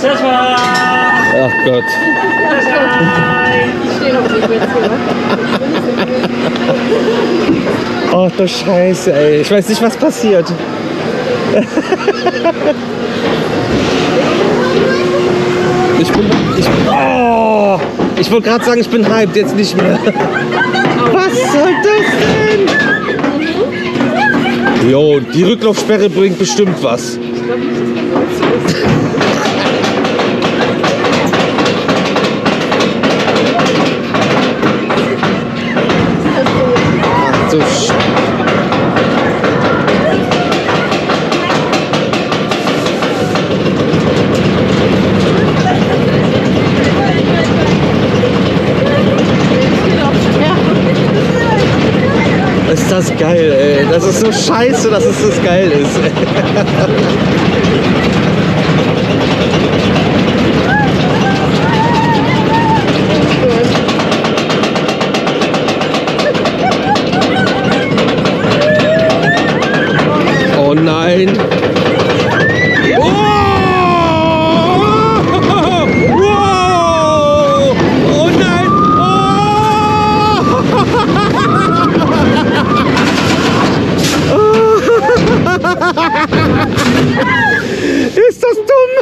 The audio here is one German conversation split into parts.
Ach Gott. Ich stehe noch rückwärts hier. Oh, du Scheiße, ey. Ich weiß nicht, was passiert. Ich wollte gerade sagen, ich bin hyped, jetzt nicht mehr. Was soll das denn? Jo, die Rücklaufsperre bringt bestimmt was. Ich glaube nicht, dass das so ist. Ach so Ist das geil, ey. Das ist so scheiße, dass es das geil ist. Oh nein. Ist das dumm?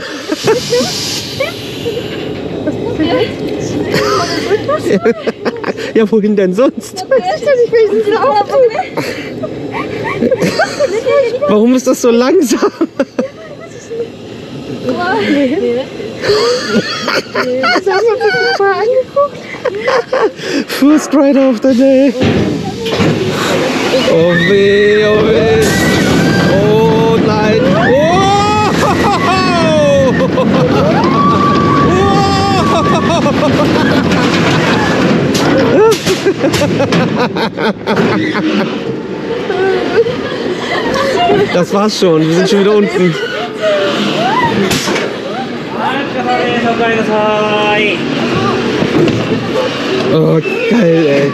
Ja, wohin denn sonst? Warum ist das so langsam? First Rider of the Day. Oh weh, oh weh. Oh nein. Das war's schon, wir sind schon wieder unten. Oh, geil, ey.